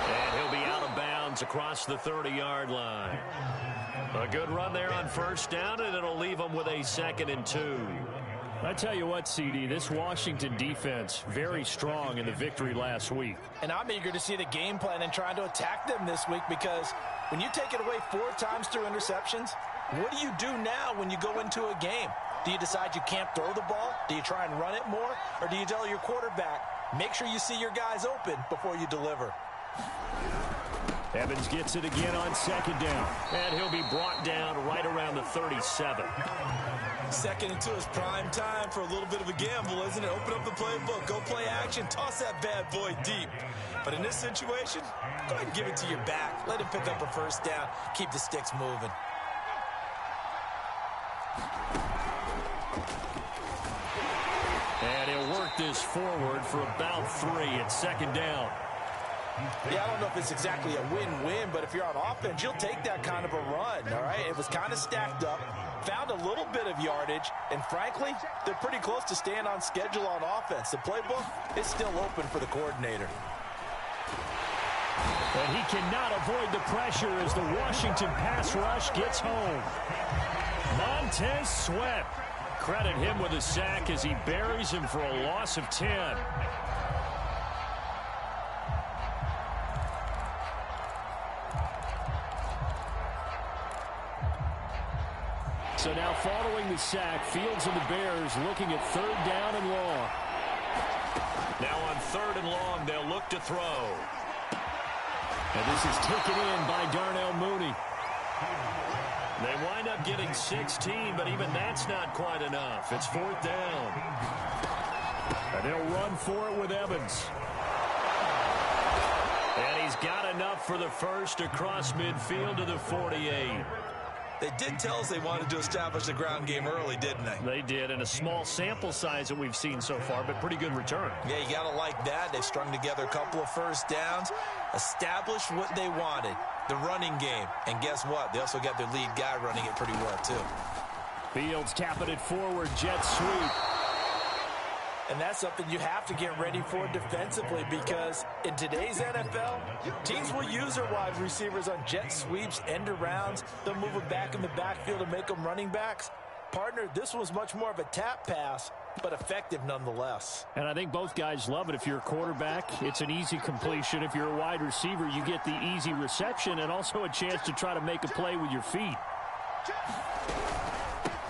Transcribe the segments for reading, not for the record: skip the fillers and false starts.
And he'll be out of bounds across the 30-yard line. A good run there on first down, and it'll leave them with a 2nd and 2. I tell you what, CD, this Washington defense, very strong in the victory last week. And I'm eager to see the game plan and trying to attack them this week, because when you take it away 4 times through interceptions, what do you do now when you go into a game? Do you decide you can't throw the ball? Do you try and run it more? Or do you tell your quarterback, make sure you see your guys open before you deliver? Evans gets it again on 2nd down. And he'll be brought down right around the 37. 2nd and 2 is prime time for a little bit of a gamble, isn't it? Open up the playbook, go play action, toss that bad boy deep. But in this situation, go ahead and give it to your back. Let him pick up a first down. Keep the sticks moving. And he'll work this forward for about 3 at 2nd down. Yeah, I don't know if it's exactly a win-win, but if you're on offense, you'll take that kind of a run, all right? It was kind of stacked up, found a little bit of yardage, and frankly, they're pretty close to staying on schedule on offense. The playbook is still open for the coordinator. And he cannot avoid the pressure as the Washington pass rush gets home. Montez Sweat. Credit him with a sack as he buries him for a loss of 10. So now following the sack, Fields and the Bears looking at 3rd down and long. Now on 3rd and long, they'll look to throw. And this is taken in by Darnell Mooney. They wind up getting 16, but even that's not quite enough. It's 4th down. And they'll run for it with Evans. And he's got enough for the first across midfield to the 48. They did tell us they wanted to establish the ground game early, didn't they? They did, and a small sample size that we've seen so far, but pretty good return. Yeah, you got to like that. They've strung together a couple of first downs, established what they wanted, the running game. And guess what? They also got their lead guy running it pretty well, too. Fields tapping it forward, jet sweep. And that's something you have to get ready for defensively, because in today's NFL, teams will use their wide receivers on jet sweeps, end arounds. They'll move them back in the backfield and make them running backs. Partner, this was much more of a tap pass, but effective nonetheless. And I think both guys love it. If you're a quarterback, it's an easy completion. If you're a wide receiver, you get the easy reception and also a chance to try to make a play with your feet.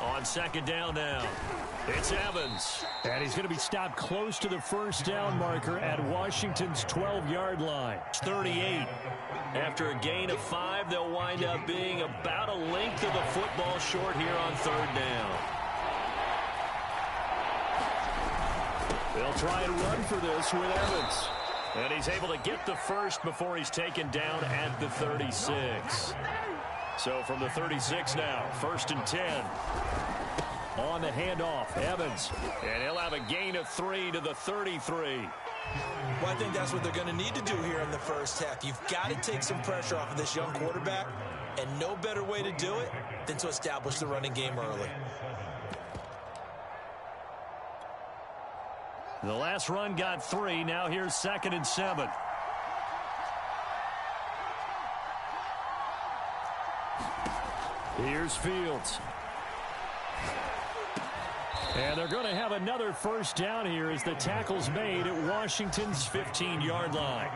On 2nd down now, it's Evans. And he's going to be stopped close to the first down marker at Washington's 12-yard line. 38. After a gain of 5, they'll wind up being about a length of the football short here on 3rd down. They'll try and run for this with Evans. And he's able to get the first before he's taken down at the 36. So from the 36 now, 1st and 10. On the handoff, Evans. And he'll have a gain of 3 to the 33. Well, I think that's what they're going to need to do here in the first half. You've got to take some pressure off of this young quarterback, and no better way to do it than to establish the running game early. The last run got 3. Now here's 2nd and 7. Here's Fields. And they're going to have another first down here as the tackle's made at Washington's 15-yard line.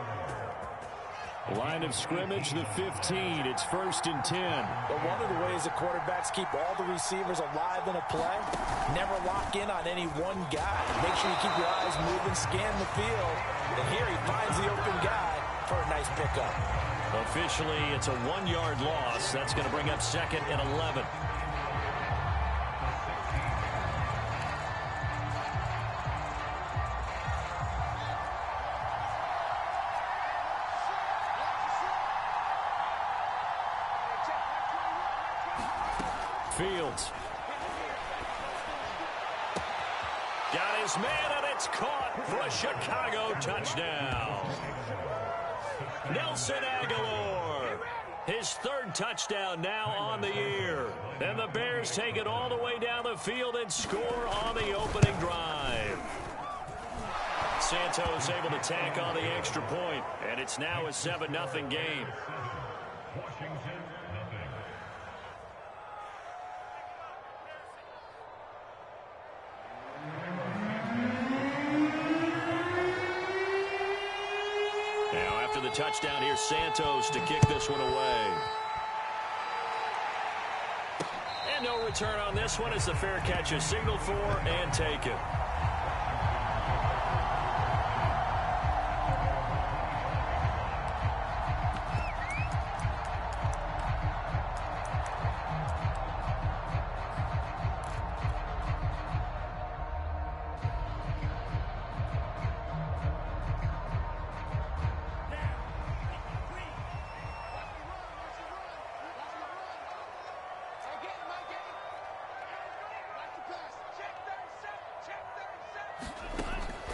Line of scrimmage, the 15. It's 1st and 10. But one of the ways the quarterbacks keep all the receivers alive in a play, never lock in on any one guy. Make sure you keep your eyes moving, scan the field. And here he finds the open guy for a nice pickup. Officially, it's a 1-yard loss. That's going to bring up 2nd and 11. Fields. Got his man, and it's caught for a Chicago touchdown. Nelson Aguilar His third touchdown now on the year. And the Bears take it all the way down the field and score on the opening drive. Santos able to tack on the extra point, and it's now a 7-0 game. Now after the touchdown, here's Santos to kick this one away. And no return on this one as the fair catch is signaled for and taken.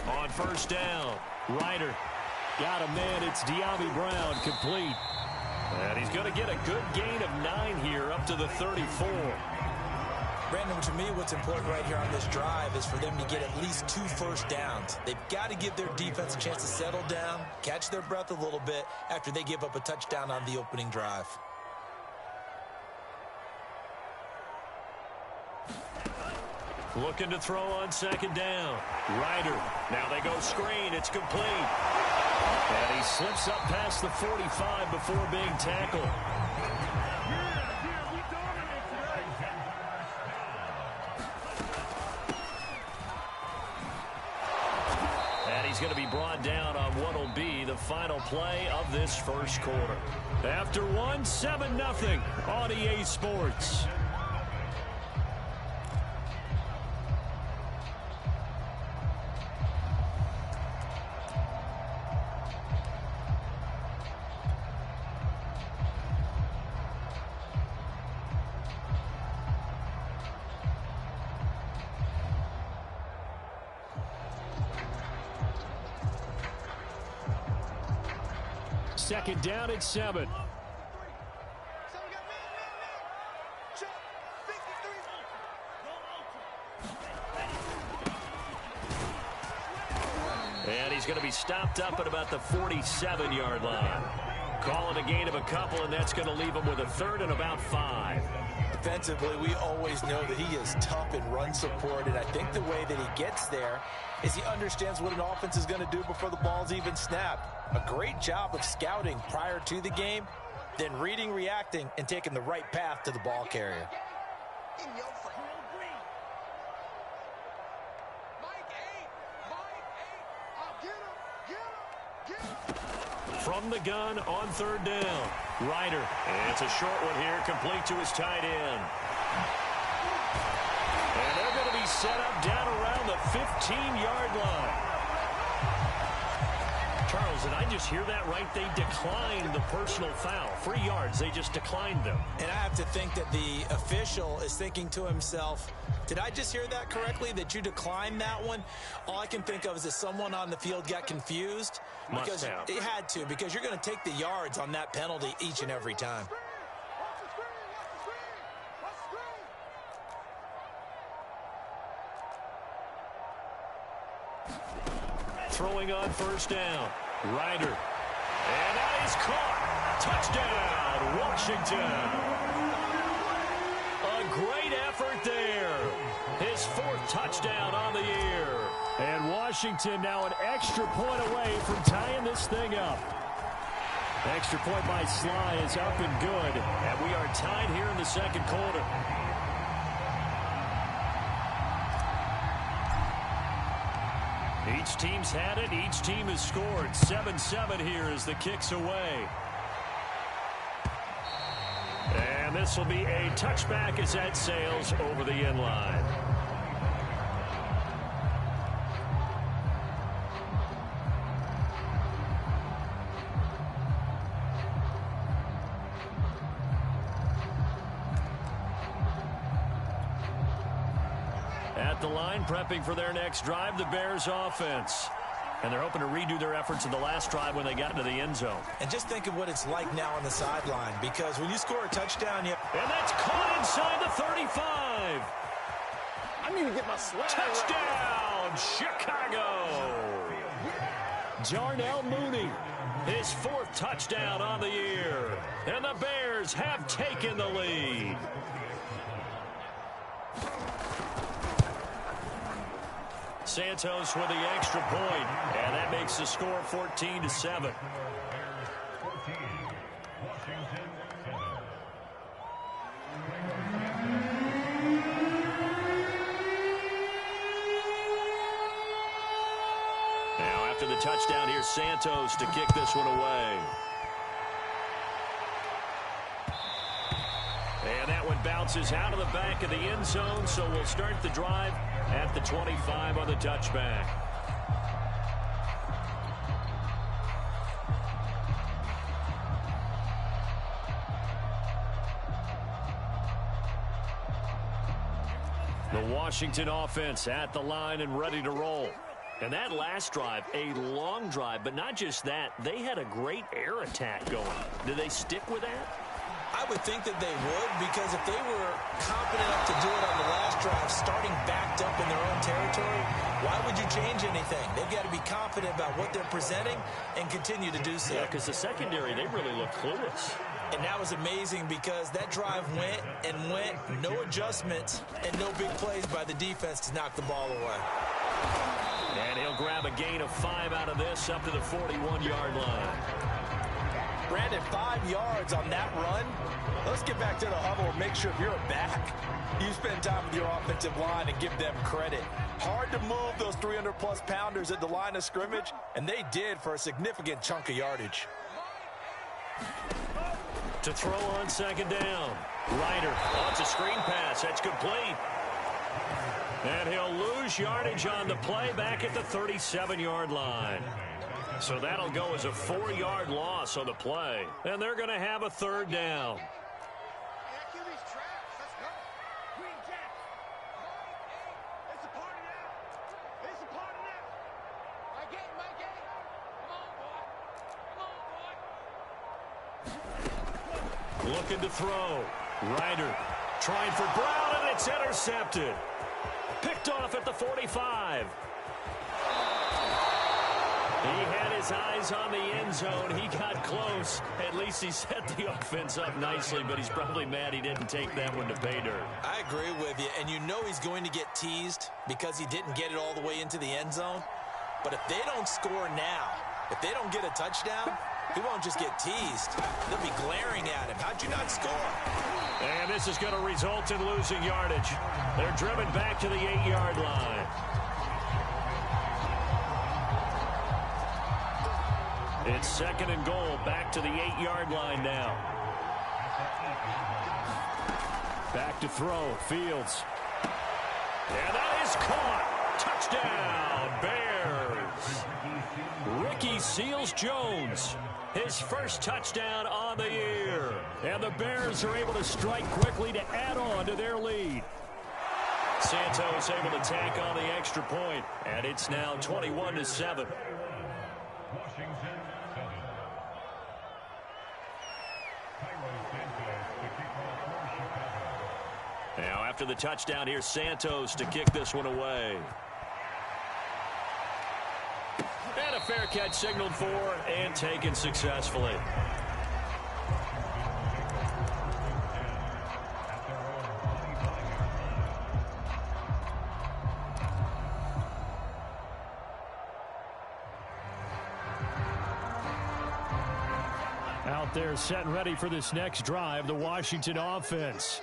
On first down, Ryder got a man. It's De'Ami Brown, complete. And he's going to get a good gain of 9 here up to the 34. Brandon, to me, what's important right here on this drive is for them to get at least 2 first downs. They've got to give their defense a chance to settle down, catch their breath a little bit after they give up a touchdown on the opening drive. Looking to throw on second down. Ryder. Now they go screen. It's complete. And he slips up past the 45 before being tackled. And he's going to be brought down on what will be the final play of this first quarter. After 7-0 on EA Sports. Second down at 7. And he's going to be stopped up at about the 47-yard line. Call it a gain of a couple, and that's going to leave him with a third and about 5. Defensively, we always know that he is tough in run support, and I think the way that he gets there is he understands what an offense is going to do before the ball's even snapped. A great job of scouting prior to the game, then reading, reacting, and taking the right path to the ball carrier. From the gun on third down, Ryder. And it's a short one here, complete to his tight end. And they're going to be set up down around the 15-yard line. Charles, did I just hear that right? They declined the personal foul. 3 yards, they just declined them. And I have to think that the official is thinking to himself, did I just hear that correctly, that you declined that one? All I can think of is that someone on the field got confused. Must have. It had to, because you're going to take the yards on that penalty each and every time. Throwing on first down, Ryder. And that is caught. Touchdown, Washington. A great effort there. His 4th touchdown on the year. And Washington now an extra point away from tying this thing up. Extra point by Sly is up and good. And we are tied here in the second quarter. Each team's had it. Each team has scored. 7-7 here as the kick's away. And this will be a touchback as that sails over the end line. At the line, prepping for their next drive, the Bears offense. And they're hoping to redo their efforts in the last drive when they got into the end zone. And just think of what it's like now on the sideline, because when you score a touchdown, and that's caught inside the 35. I need to get my swag. Touchdown, Chicago. Darnell Mooney, his 4th touchdown on the year. And the Bears have taken the lead. Santos with the extra point, and that makes the score 14-7. Now after the touchdown, here's Santos to kick this one away. And that one bounces out of the back of the end zone, so we'll start the drive at the 25 on the touchback. The Washington offense at the line and ready to roll. And that last drive, a long drive, but not just that, they had a great air attack going. Do they stick with that? I would think that they would, because if they were confident enough to do it on the last drive, starting backed up in their own territory, why would you change anything? They've got to be confident about what they're presenting and continue to do so. Yeah, because the secondary, they really look clueless. And that was amazing, because that drive went and went, no adjustments, and no big plays by the defense to knock the ball away. And he'll grab a gain of 5 out of this up to the 41-yard line. Brandon, 5 yards on that run. Let's get back to the huddle and make sure if you're a back, you spend time with your offensive line and give them credit. Hard to move those 300-plus pounders at the line of scrimmage, and they did for a significant chunk of yardage. To throw on second down. Ryder wants a screen pass. That's complete. And he'll lose yardage on the play back at the 37-yard line. So that'll go as a 4-yard loss on the play. And they're going to have a 3rd down. Looking to throw. Ryder trying for Brown, and it's intercepted. Picked off at the 45. He had his eyes on the end zone. He got close. At least he set the offense up nicely, but he's probably mad he didn't take that one to pay dirt. I agree with you, and you know he's going to get teased because he didn't get it all the way into the end zone. But if they don't score now, if they don't get a touchdown, he won't just get teased. They'll be glaring at him. How'd you not score? And this is going to result in losing yardage. They're driven back to the 8-yard line. It's 2nd and goal, back to the 8-yard line now. Back to throw, Fields. And that is caught. Touchdown, Bears. Ricky Seals-Jones, his first touchdown on the year. And the Bears are able to strike quickly to add on to their lead. Santos able to tack on the extra point, and it's now 21-7. Now after the touchdown, here's Santos to kick this one away. And a fair catch signaled for and taken successfully. Out there set and ready for this next drive, the Washington offense.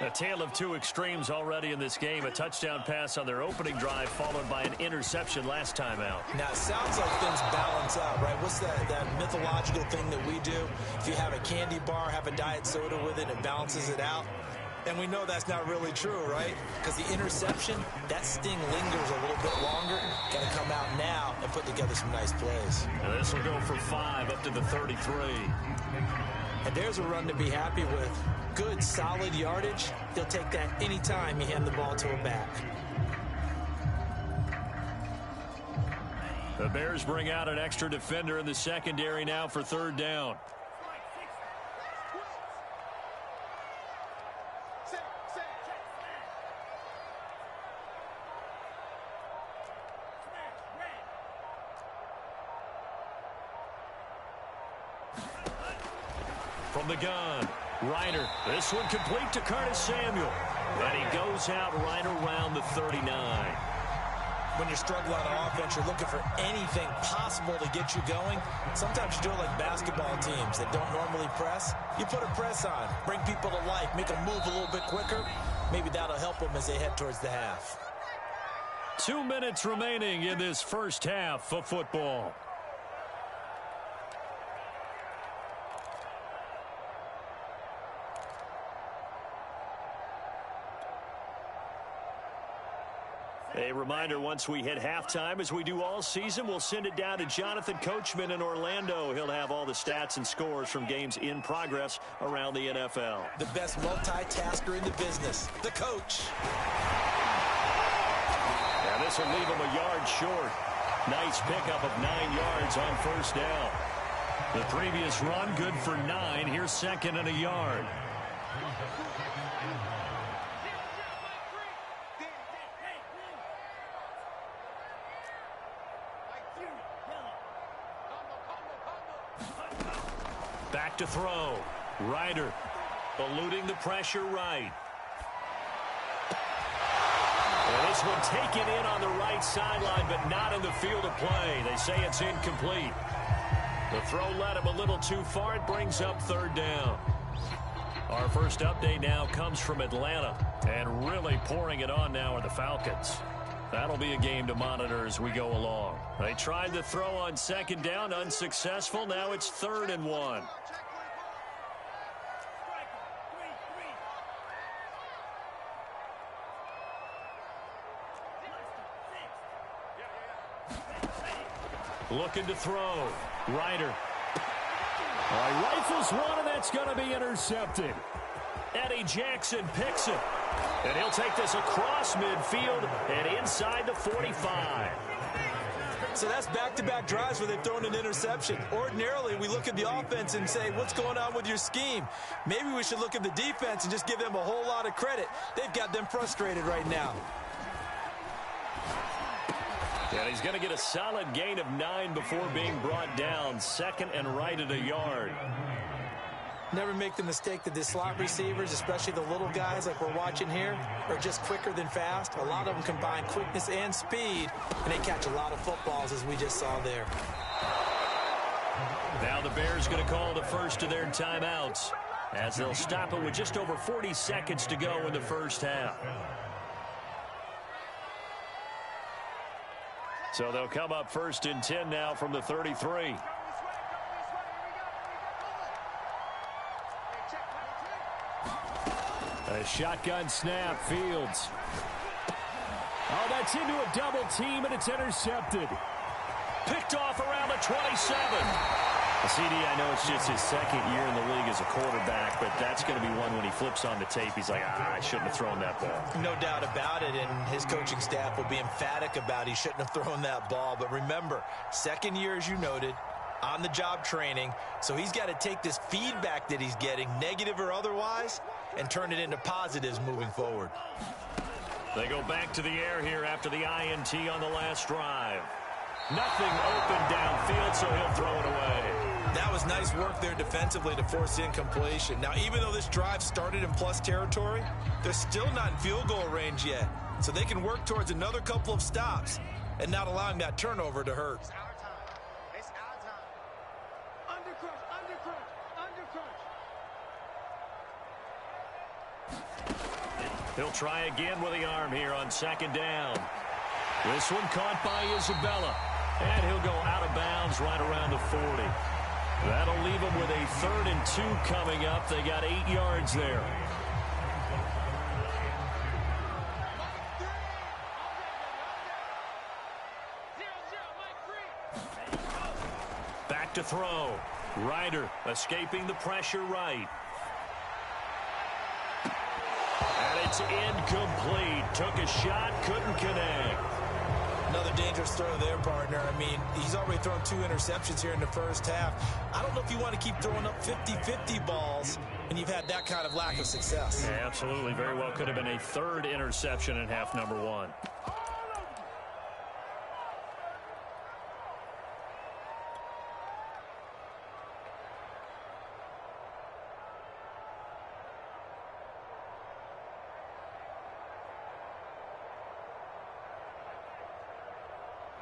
A tale of two extremes already in this game. A touchdown pass on their opening drive followed by an interception last time out. Now, it sounds like things balance out, right? What's that mythological thing that we do? If you have a candy bar, have a diet soda with it, it balances it out. And we know that's not really true, right? Because the interception, that sting lingers a little bit longer. Got to come out now and put together some nice plays. And this will go for 5 up to the 33. And there's a run to be happy with. Good, solid yardage. He'll take that anytime you hand the ball to a back. The Bears bring out an extra defender in the secondary now for third down. From the gun, Ryder. This one complete to Curtis Samuel. And he goes out right around the 39. When you're struggling on offense, you're looking for anything possible to get you going. Sometimes you do it like basketball teams that don't normally press. You put a press on, bring people to life, make them move a little bit quicker. Maybe that'll help them as they head towards the half. 2 minutes remaining in this first half of football. A reminder, once we hit halftime, as we do all season, we'll send it down to Jonathan Coachman in Orlando. He'll have all the stats and scores from games in progress around the NFL. The best multitasker in the business, the coach. And this will leave him a yard short. Nice pickup of 9 yards on first down. The previous run, good for 9. Here's second and a yard. Back to throw. Ryder eluding the pressure right. And this one taken in on the right sideline, but not in the field of play. They say it's incomplete. The throw led him a little too far. It brings up third down. Our first update now comes from Atlanta. And really pouring it on now are the Falcons. That'll be a game to monitor as we go along. They tried the throw on second down, unsuccessful. Now it's 3rd and 1. Looking to throw. Ryder. Rifles one, and that's going to be intercepted. Eddie Jackson picks it. And he'll take this across midfield and inside the 45. So that's back-to-back drives where they've thrown an interception. Ordinarily, we look at the offense and say, what's going on with your scheme? Maybe we should look at the defense and just give them a whole lot of credit. They've got them frustrated right now. And he's going to get a solid gain of 9 before being brought down. Second and right at a yard. Never make the mistake that the slot receivers, especially the little guys like we're watching here, are just quicker than fast. A lot of them combine quickness and speed, and they catch a lot of footballs, as we just saw there. Now the Bears going to call the first of their timeouts, as they'll stop it with just over 40 seconds to go in the first half. So they'll come up 1st and 10 now from the 33. A shotgun snap, Fields. Oh, that's into a double team, and it's intercepted. Picked off around the 27. CD, I know it's just his second year in the league as a quarterback, but that's going to be one when he flips on the tape. He's like, I shouldn't have thrown that ball. No doubt about it, and his coaching staff will be emphatic about he shouldn't have thrown that ball. But remember, second year, as you noted, on-the-job training, so he's got to take this feedback that he's getting, negative or otherwise, and turn it into positives moving forward. They go back to the air here after the INT on the last drive. Nothing open downfield, so he'll throw it away. That was nice work there defensively to force incompletion. Now, even though this drive started in plus territory, they're still not in field goal range yet. So they can work towards another couple of stops and not allowing that turnover to hurt. It's our time. It's our time. Under crunch, under crunch. He'll try again with the arm here on second down. This one caught by Isabella. And he'll go out of bounds right around the 40. That'll leave him with a 3rd and 2 coming up. They got 8 yards there. Back to throw. Ryder escaping the pressure right. And it's incomplete. Took a shot, couldn't connect. Another dangerous throw there, partner. I mean, he's already thrown 2 interceptions here in the first half. I don't know if you want to keep throwing up 50-50 balls when you've had that kind of lack of success. Yeah, absolutely. Very well could have been a 3rd interception in half number 1.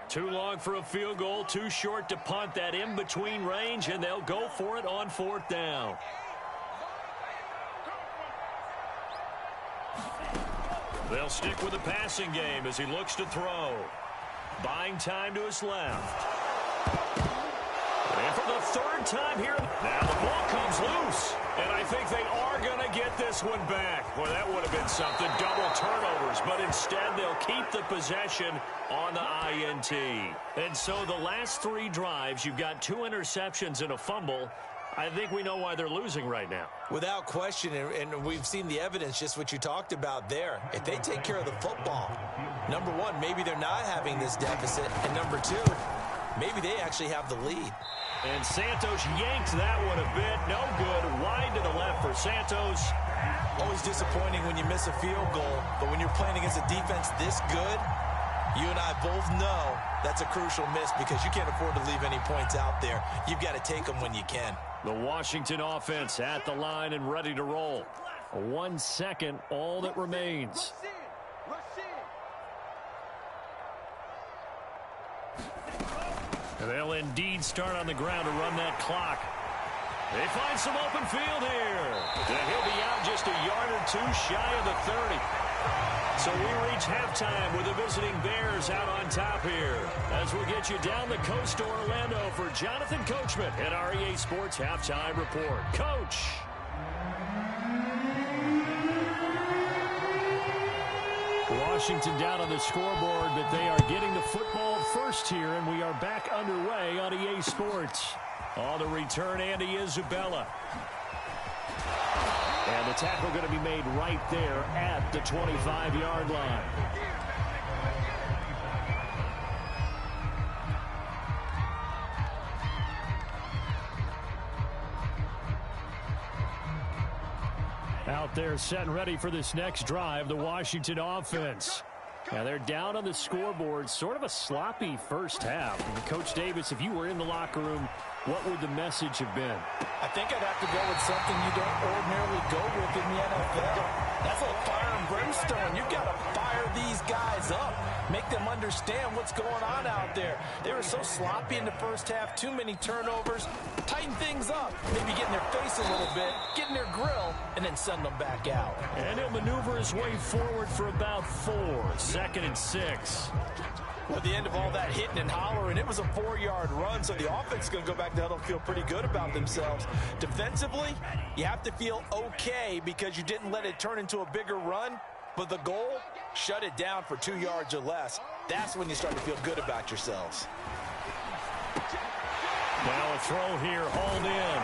Too long for a field goal, too short to punt. That in-between range, and they'll go for it on 4th down. They'll stick with the passing game as he looks to throw. Buying time to his left. And for the 3rd time here, now the ball comes loose. And I think they are going to get this one back. Boy, that would have been something. Double turnovers. But instead, they'll keep the possession on the INT. And so the last 3 drives, you've got 2 interceptions and a fumble. I think we know why they're losing right now. Without question, and we've seen the evidence, just what you talked about there. If they take care of the football, number 1, maybe they're not having this deficit. And number 2, maybe they actually have the lead. And Santos yanked that one a bit. No good. Wide to the left for Santos. Always disappointing when you miss a field goal, but when you're playing against a defense this good, you and I both know that's a crucial miss because you can't afford to leave any points out there. You've got to take them when you can. The Washington offense at the line and ready to roll. 1 second, all that remains. And they'll indeed start on the ground to run that clock. They find some open field here. And he'll be out just a yard or 2 shy of the 30. So we reach halftime with the visiting Bears out on top here. As we'll get you down the coast to Orlando for Jonathan Coachman at our EA Sports Halftime Report. Coach. Washington down on the scoreboard, but they are getting the football first here, and we are back underway on EA Sports. On the return, Andy Isabella. And the tackle going to be made right there at the 25-yard line. Out there set and ready for this next drive, the Washington offense. Now they're down on the scoreboard, sort of a sloppy first half. And Coach Davis, if you were in the locker room, what would the message have been? I think I'd have to go with something you don't ordinarily go with in the NFL. That's like fire and brimstone. You've got to fire these guys up. Make them understand what's going on out there. They were so sloppy in the first half, too many turnovers. Tighten things up. Maybe get in their face a little bit, get in their grill, and then send them back out. And he'll maneuver his way forward for about 4. 2nd and 6. At the end of all that hitting and hollering, it was a 4-yard run, so the offense is going to go back to huddle and feel pretty good about themselves. Defensively, you have to feel okay because you didn't let it turn into a bigger run, but the goal, shut it down for 2 yards or less. That's when you start to feel good about yourselves. Now a throw here, hauled in.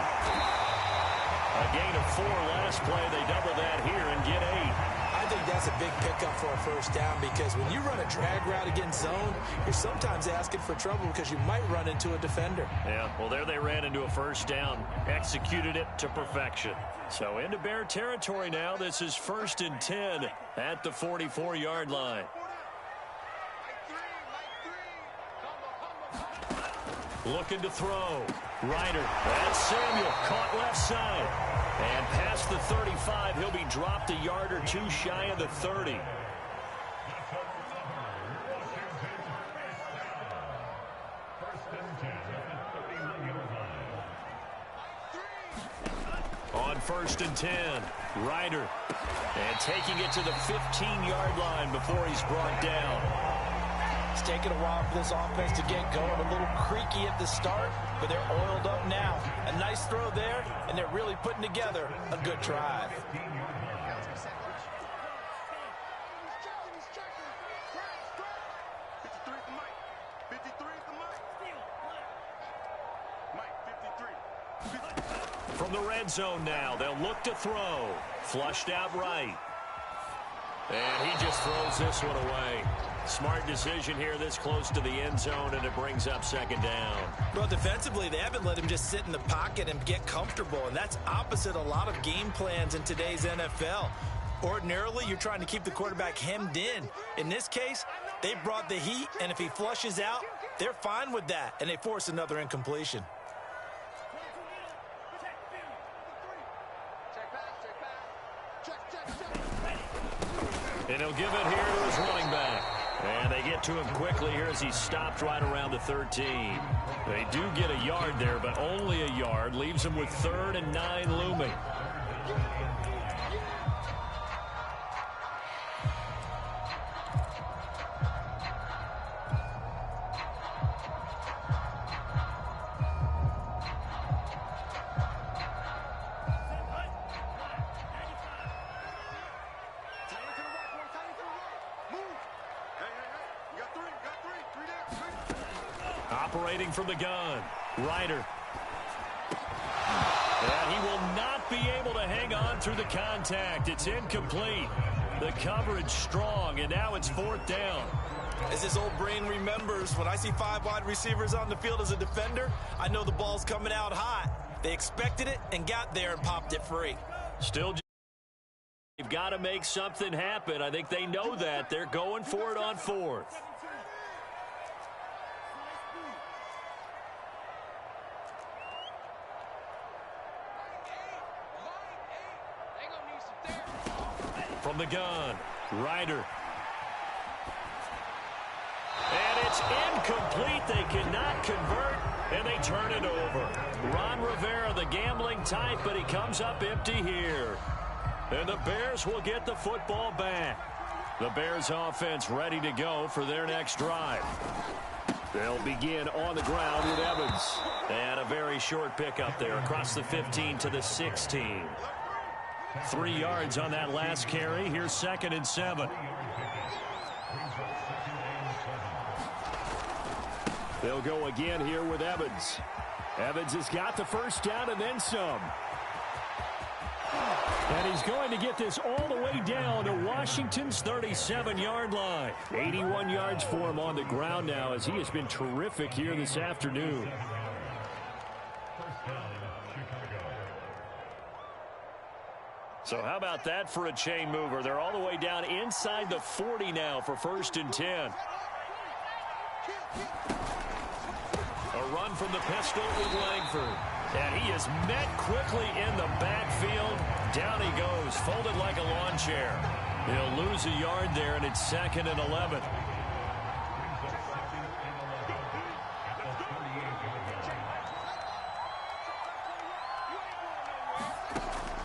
A gain of 4 last play. They double that here and get 8. I think that's a big pickup for a first down because when you run a drag route against zone, you're sometimes asking for trouble because you might run into a defender. Yeah, well, there they ran into a first down, executed it to perfection. So into Bear territory now. This is 1st and 10 at the 44-yard line. Looking to throw. Ryder. That's Samuel. Caught left side. And past the 35, he'll be dropped a yard or 2 shy of the 30. On 1st and 10, Ryder. And taking it to the 15-yard line before he's brought down. It's taken a while for this offense to get going. A little creaky at the start, but they're oiled up now. A nice throw there, and they're really putting together a good drive. From the red zone now, they'll look to throw. Flushed out right. And he just throws this one away. Smart decision here this close to the end zone, and it brings up second down. Well, defensively, they haven't let him just sit in the pocket and get comfortable, and that's opposite a lot of game plans in today's NFL. Ordinarily, you're trying to keep the quarterback hemmed in. In this case, they brought the heat, and if he flushes out, they're fine with that, and they force another incompletion. And he'll give it here to his running back. And they get to him quickly here as he stopped right around the 13. They do get a yard there, but only a yard. Leaves him with 3rd and 9 looming. Operating from the gun, Ryder. And he will not be able to hang on through the contact. It's incomplete. The coverage strong, and now it's 4th down. As his old brain remembers, when I see 5 wide receivers on the field as a defender, I know the ball's coming out hot. They expected it and got there and popped it free. Still, they've got to make something happen. I think they know that. They're going for it on 4th. From the gun, Ryder. And it's incomplete. They cannot convert, and they turn it over. Ron Rivera, the gambling type, but he comes up empty here. And the Bears will get the football back. The Bears offense ready to go for their next drive. They'll begin on the ground with Evans. And a very short pickup there across the 15 to the 16. 3 yards on that last carry. Here's 2nd and 7. They'll go again here with Evans. Evans has got the first down and then some. And he's going to get this all the way down to Washington's 37-yard line. 81 yards for him on the ground now, as he has been terrific here this afternoon. So how about that for a chain mover? They're all the way down inside the 40 now for 1st and 10. A run from the pistol with Langford. And he is met quickly in the backfield. Down he goes, folded like a lawn chair. He'll lose a yard there, and it's 2nd and 11.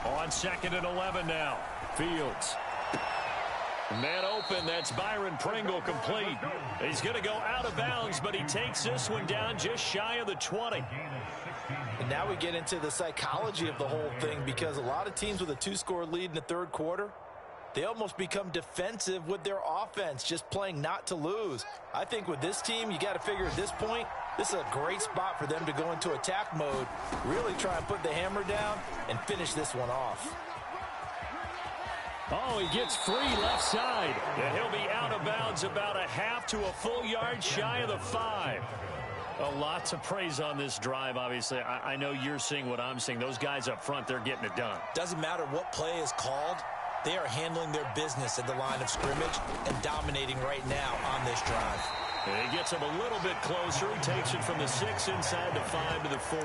On 2nd and 11 now. Fields. Man open, that's Byron Pringle complete. He's going to go out of bounds, but he takes this one down just shy of the 20. And now we get into the psychology of the whole thing, because a lot of teams with a 2-score lead in the 3rd quarter, they almost become defensive with their offense, just playing not to lose. I think with this team, you got to figure at this point, this is a great spot for them to go into attack mode, really try and put the hammer down and finish this one off. Oh, he gets free left side. And he'll be out of bounds about a half to a full yard shy of the 5. A lot to praise on this drive, obviously. I know you're seeing what I'm seeing. Those guys up front, they're getting it done. Doesn't matter what play is called. They are handling their business at the line of scrimmage and dominating right now on this drive. And he gets him a little bit closer. He takes it from the 6 inside the 5 to the 4.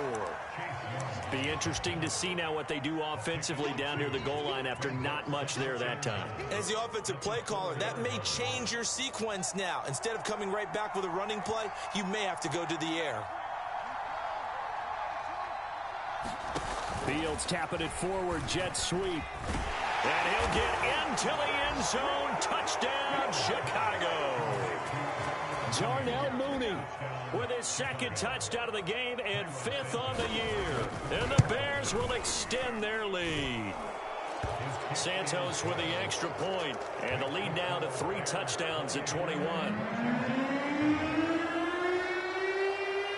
Be interesting to see now what they do offensively down near the goal line after not much there that time. As the offensive play caller, that may change your sequence now. Instead of coming right back with a running play, you may have to go to the air. Fields tapping it forward, jet sweep. And he'll get into the end zone. Touchdown, Chicago. Darnell Mooney with his 2nd touchdown of the game and 5th on the year. And the Bears will extend their lead. Santos with the extra point, and the lead now to 3 touchdowns at 21.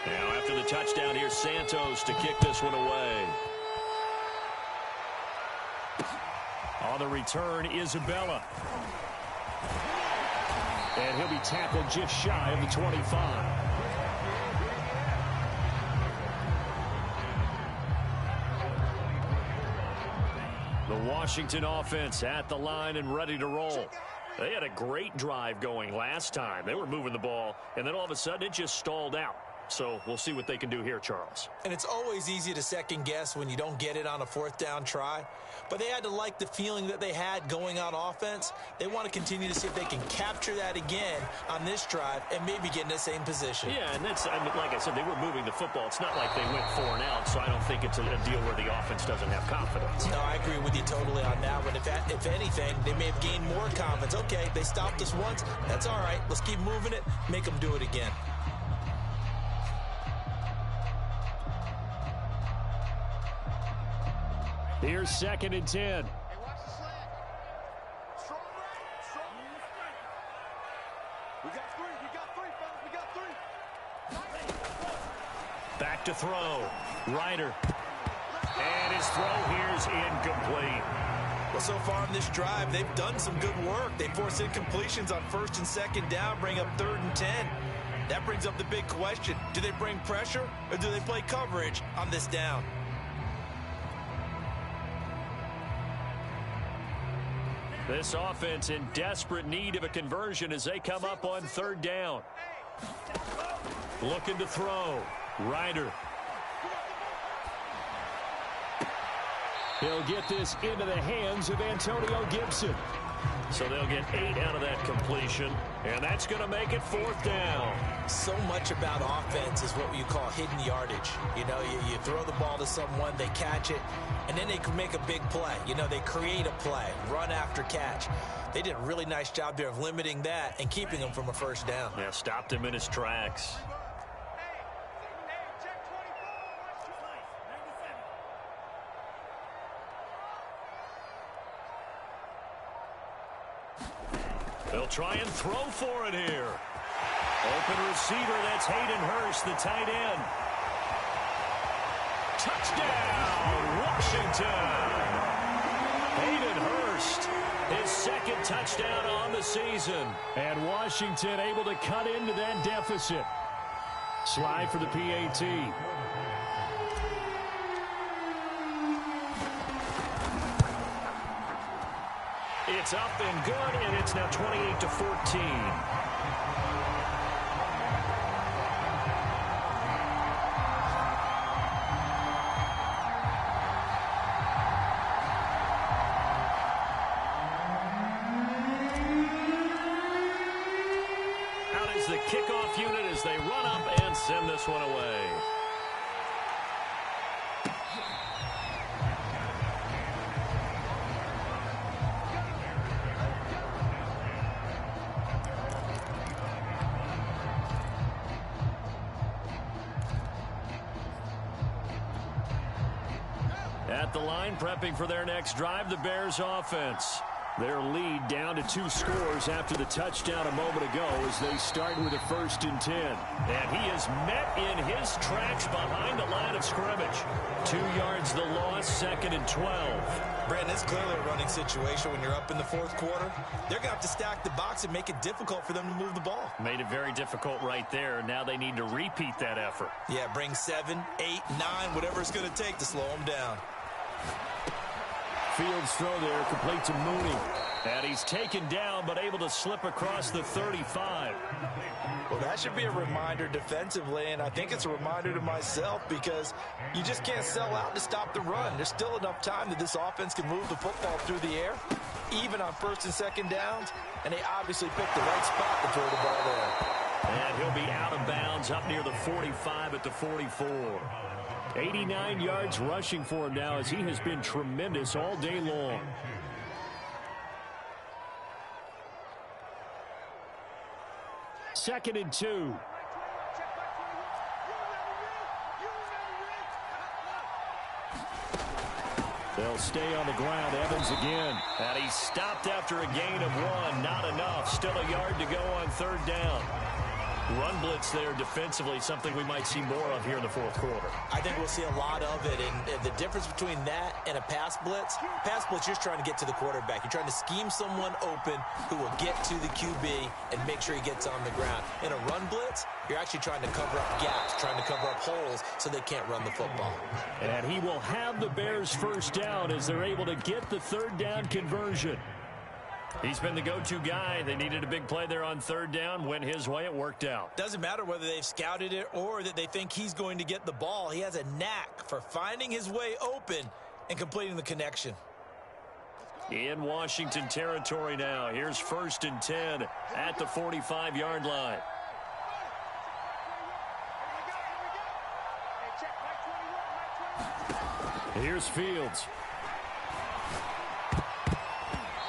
Now after the touchdown, here's Santos to kick this one away. On the return, Isabella. And he'll be tackled just shy of the 25. The Washington offense at the line and ready to roll. They had a great drive going last time. They were moving the ball, and then all of a sudden it just stalled out. So we'll see what they can do here, Charles. And it's always easy to second guess when you don't get it on a fourth down try. But they had to like the feeling that they had going on offense. They want to continue to see if they can capture that again on this drive and maybe get in the same position. Yeah, and that's, I mean, like I said, they were moving the football. It's not like they went 4 and out, so I don't think it's a deal where the offense doesn't have confidence. No, I agree with you totally on that one. If anything, they may have gained more confidence. Okay, they stopped us once. That's all right. Let's keep moving it. Make them do it again. Here's 2nd and 10. Hey, watch the slant. Strong right. Strong. We got three, fellas. We got three. Back to throw. Ryder. And his throw here's incomplete. Well, so far in this drive, they've done some good work. They force incompletions on 1st and 2nd down, bring up 3rd and 10. That brings up the big question. Do they bring pressure or do they play coverage on this down? This offense in desperate need of a conversion as they come up on 3rd down. Looking to throw. Ryder. He'll get this into the hands of Antonio Gibson. So they'll get 8 out of that completion, and that's going to make it 4th down. So much about offense is what you call hidden yardage. You know, you throw the ball to someone, they catch it, and then they can make a big play. You know, they create a play, run after catch. They did a really nice job there of limiting that and keeping him from a 1st down. Yeah, stopped him in his tracks. They'll try and throw for it here. Open receiver, that's Hayden Hurst, the tight end. Touchdown, Washington. Hayden Hurst, his 2nd touchdown on the season. And Washington able to cut into that deficit. Slide for the PAT. It's up and good, and it's now 28-14. Out is the kickoff unit as they run up and send this one away. At the line, prepping for their next drive, the Bears offense. Their lead down to 2 scores after the touchdown a moment ago as they start with a 1st and 10. And he is met in his tracks behind the line of scrimmage. 2 yards the loss, 2nd and 12. Brandon, it's clearly a running situation when you're up in the 4th quarter. They're going to have to stack the box and make it difficult for them to move the ball. Made it very difficult right there. Now they need to repeat that effort. Yeah, bring 7, 8, 9, whatever it's going to take to slow them down. Fields throw there, complete to Mooney. And he's taken down, but able to slip across the 35. Well, that should be a reminder defensively, and I think it's a reminder to myself because you just can't sell out to stop the run. There's still enough time that this offense can move the football through the air, even on 1st and 2nd downs, and they obviously picked the right spot to throw the ball there. And he'll be out of bounds up near the 45 at the 44. 89 yards rushing for him now as he has been tremendous all day long. Second and 2. They'll stay on the ground. Evans again. And he's stopped after a gain of 1. Not enough. Still a yard to go on 3rd down. Run blitz there defensively, something we might see more of here in the fourth quarter. I think we'll see a lot of it, and the difference between that and a pass blitz, you're trying to get to the quarterback. You're trying to scheme someone open who will get to the QB and make sure he gets on the ground. In a run blitz, you're actually trying to cover up gaps, trying to cover up holes so they can't run the football. And he will have the Bears first down as they're able to get the third down conversion. He's been the go-to guy. They needed a big play there on third down. Went his way. It worked out. Doesn't matter whether they've scouted it or that they think he's going to get the ball. He has a knack for finding his way open and completing the connection. In Washington territory now. Here's 1st and 10 at the 45-yard line. Here's Fields.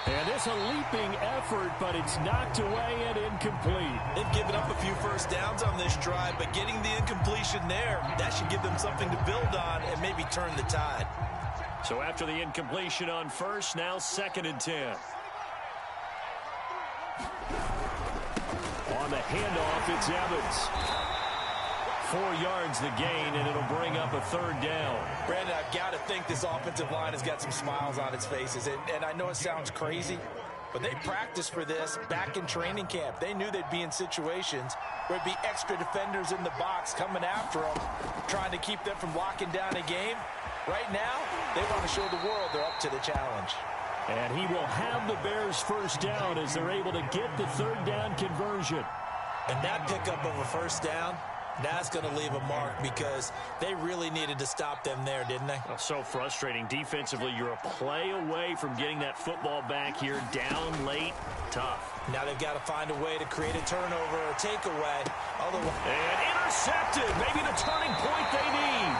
And it's a leaping effort, but it's knocked away and incomplete. They've given up a few first downs on this drive, but getting the incompletion there, that should give them something to build on and maybe turn the tide. So after the incompletion on first, now 2nd and 10. On the handoff, it's Evans. 4 yards the gain, and it'll bring up a third down. Brandon, I've got to think this offensive line has got some smiles on its faces. And I know it sounds crazy, but they practiced for this back in training camp. They knew they'd be in situations where it'd be extra defenders in the box coming after them, trying to keep them from locking down a game. Right now, they want to show the world they're up to the challenge. And he will have the Bears first down as they're able to get the third down conversion. And that pickup of a first down, that's going to leave a mark because they really needed to stop them there, didn't they? Oh, so frustrating. Defensively, you're a play away from getting that football back here. Down late, tough. Now they've got to find a way to create a turnover or a takeaway. And intercepted. Maybe the turning point they need.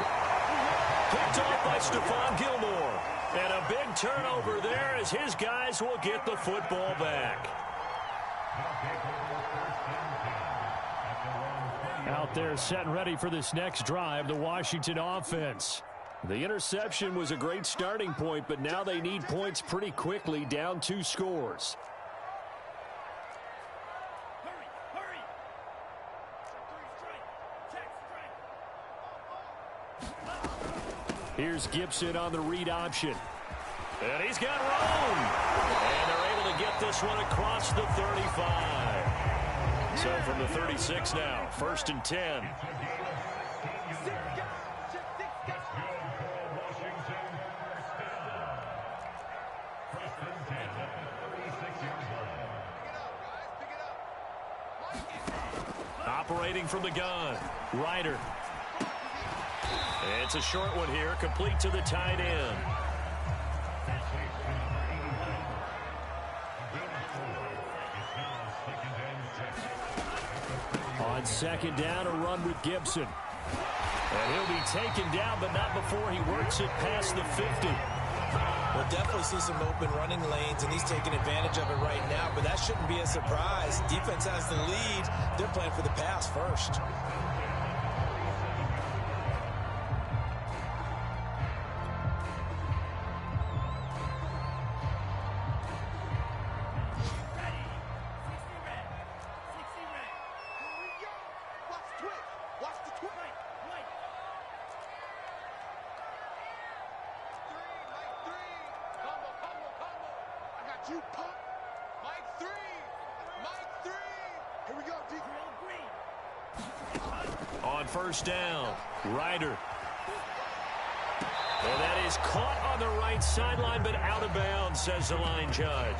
Picked off by Stephon Gilmore. And a big turnover there as his guys will get the football back. Out there set and ready for this next drive, the Washington offense. The interception was a great starting point, but now they need points pretty quickly, down 2 scores. Here's Gibson on the read option. And he's got room. And they're able to get this one across the 35. So from the 36 now, 1st and 10. Operating from the gun, Ryder. It's a short one here, complete to the tight end. On 2nd down, a run with Gibson. And he'll be taken down, but not before he works it past the 50. We'll definitely see some open running lanes, and he's taking advantage of it right now, but that shouldn't be a surprise. Defense has the lead. They're playing for the pass first. On 1st down, Ryder. And that is caught on the right sideline, but out of bounds, says the line judge.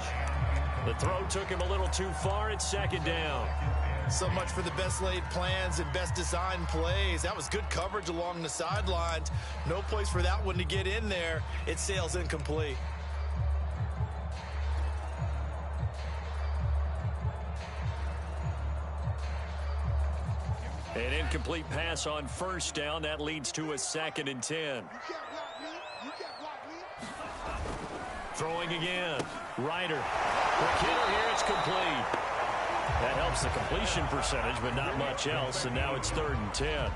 The throw took him a little too far at 2nd down. So much for the best laid plans and best designed plays. That was good coverage along the sidelines. No place for that one to get in there. It sails incomplete. An incomplete pass on 1st down. That leads to a 2nd and 10. Throwing again. Ryder. Quick hitter here. It's complete. That helps the completion percentage, but not much else. And now it's 3rd and 10.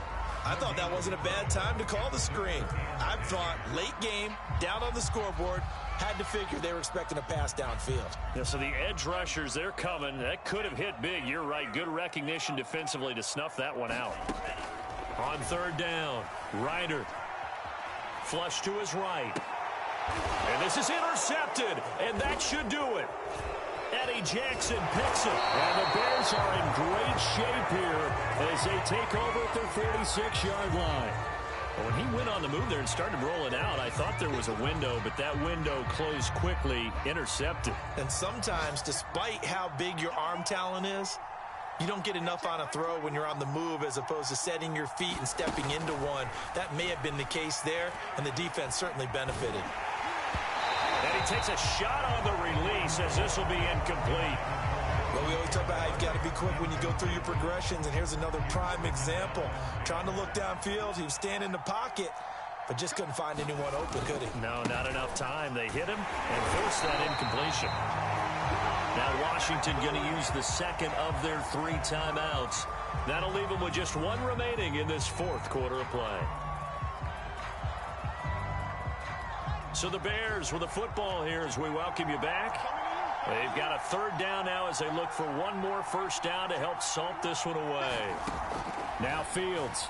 I thought that wasn't a bad time to call the screen. I thought late game, down on the scoreboard, had to figure they were expecting a pass downfield. Yeah, so the edge rushers, they're coming. That could have hit big. You're right. Good recognition defensively to snuff that one out. On third down, Ryder. Flush to his right. And this is intercepted, and that should do it. Eddie Jackson picks it. And the Bears are in great shape here as they take over at their 46-yard line. When he went on the move there and started rolling out, I thought there was a window, but that window closed quickly, intercepted. And sometimes, despite how big your arm talent is, you don't get enough on a throw when you're on the move as opposed to setting your feet and stepping into one. That may have been the case there, and the defense certainly benefited. And he takes a shot on the release as this will be incomplete. Well, we always talk about how you've got to be quick when you go through your progressions, and here's another prime example. Trying to look downfield, he was standing in the pocket, but just couldn't find anyone open, could he? No, not enough time. They hit him and forced that incompletion. Now Washington going to use the second of their 3 timeouts. That'll leave them with just 1 remaining in this 4th quarter of play. So the Bears with the football here as we welcome you back. They've got a 3rd down now as they look for 1 more first down to help salt this one away. Now Fields.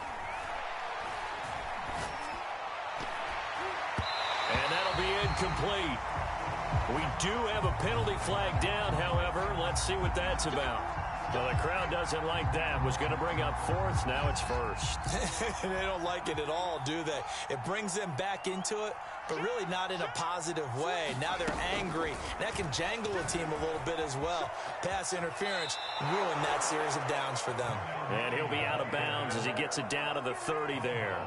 And that'll be incomplete. We do have a penalty flag down, however. Let's see what that's about. Well, the crowd doesn't like that. Was going to bring up 4th. Now it's 1st. They don't like it at all, do they? It brings them back into it, but really not in a positive way. Now they're angry. That can jangle a team a little bit as well. Pass interference ruined that series of downs for them. And he'll be out of bounds as he gets it down to the 30 there.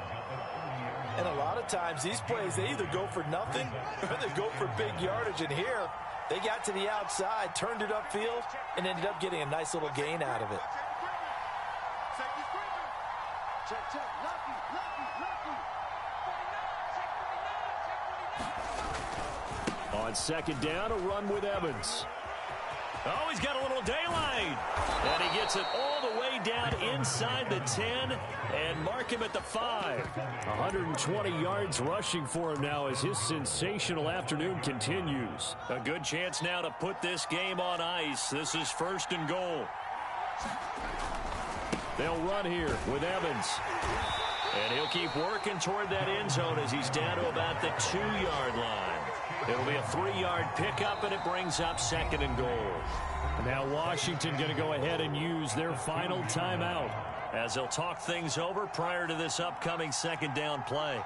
And a lot of times these plays, they either go for nothing or they go for big yardage. And here, they got to the outside, turned it upfield, and ended up getting a nice little gain out of it. On 2nd down, a run with Evans. Oh, he's got a little daylight. And he gets it all the way down inside the 10 and mark him at the 5. 120 yards rushing for him now as his sensational afternoon continues. A good chance now to put this game on ice. This is 1st and goal. They'll run here with Evans. And he'll keep working toward that end zone as he's down to about the 2-yard line. It'll be a 3-yard pickup, and it brings up 2nd and goal. Now Washington going to go ahead and use their final timeout as they'll talk things over prior to this upcoming 2nd down play.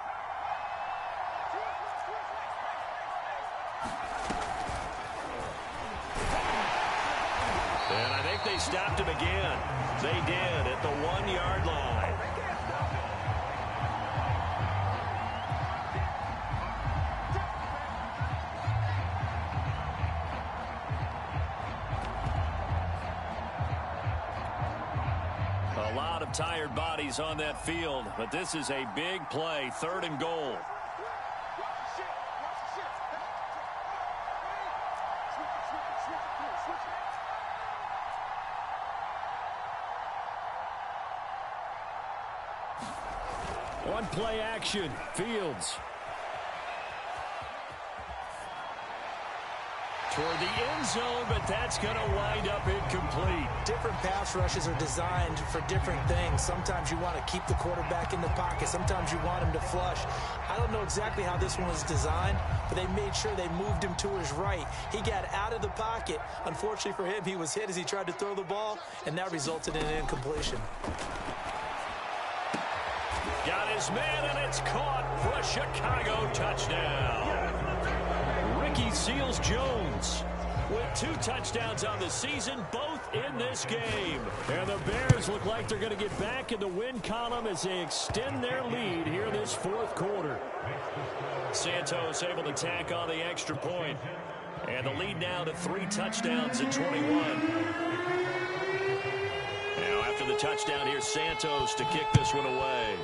And I think they stopped him again. They did at the 1-yard line. A lot of tired bodies on that field, but this is a big play, 3rd and goal. One play action, Fields. Toward the end zone, but that's going to wind up incomplete. Different pass rushes are designed for different things. Sometimes you want to keep the quarterback in the pocket. Sometimes you want him to flush. I don't know exactly how this one was designed, but they made sure they moved him to his right. He got out of the pocket. Unfortunately for him, he was hit as he tried to throw the ball, and that resulted in an incompletion. Got his man, and it's caught for a Chicago touchdown. Ricky Seals-Jones with 2 touchdowns on the season, both in this game. And the Bears look like they're going to get back in the win column as they extend their lead here this 4th quarter. Santos able to tack on the extra point. And the lead now to 3 touchdowns in 21. Now after the touchdown, here's Santos to kick this one away.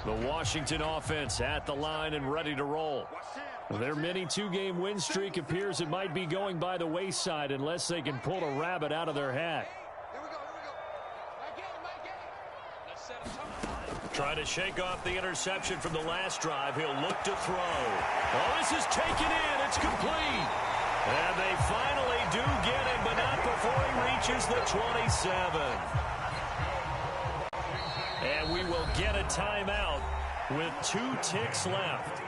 The Washington offense at the line and ready to roll. Their mini two-game win streak appears it might be going by the wayside unless they can pull a rabbit out of their hat. Trying to shake off the interception from the last drive. He'll look to throw. Oh, this is taken in. It's complete. And they finally do get it, but not before he reaches the 27. And we will get a timeout with 2 ticks left.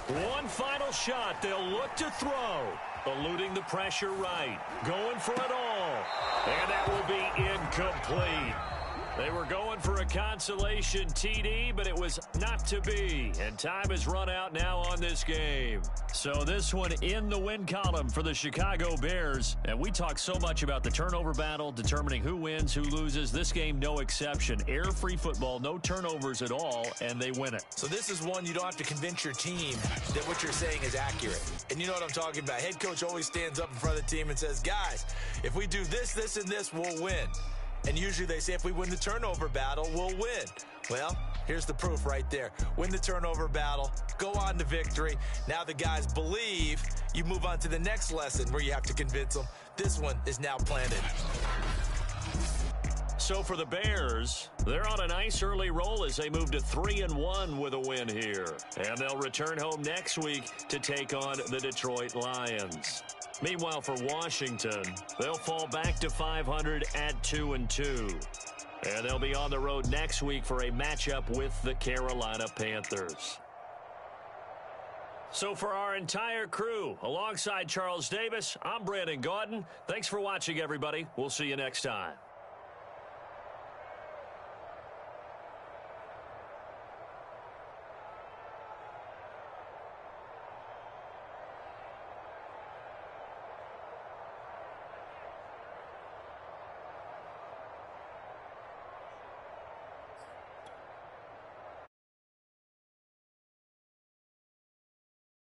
One final shot. They'll look to throw. Eluding the pressure right. Going for it all. And that will be incomplete. They were going for a consolation TD, but it was not to be. And time has run out now on this game. So this one in the win column for the Chicago Bears. And we talk so much about the turnover battle, determining who wins, who loses. This game, no exception. Error-free football, no turnovers at all, and they win it. So this is one you don't have to convince your team that what you're saying is accurate. And you know what I'm talking about. Head coach always stands up in front of the team and says, guys, if we do this, this, and this, we'll win. And usually they say if we win the turnover battle, we'll win. Well, here's the proof right there. Win the turnover battle, go on to victory. Now the guys believe. You move on to the next lesson where you have to convince them. This one is now planted. So for the Bears, they're on a nice early roll as they move to 3-1 with a win here. And they'll return home next week to take on the Detroit Lions. Meanwhile, for Washington, they'll fall back to 500 at 2-2. And they'll be on the road next week for a matchup with the Carolina Panthers. So for our entire crew, alongside Charles Davis, I'm Brandon Gaudin. Thanks for watching, everybody. We'll see you next time.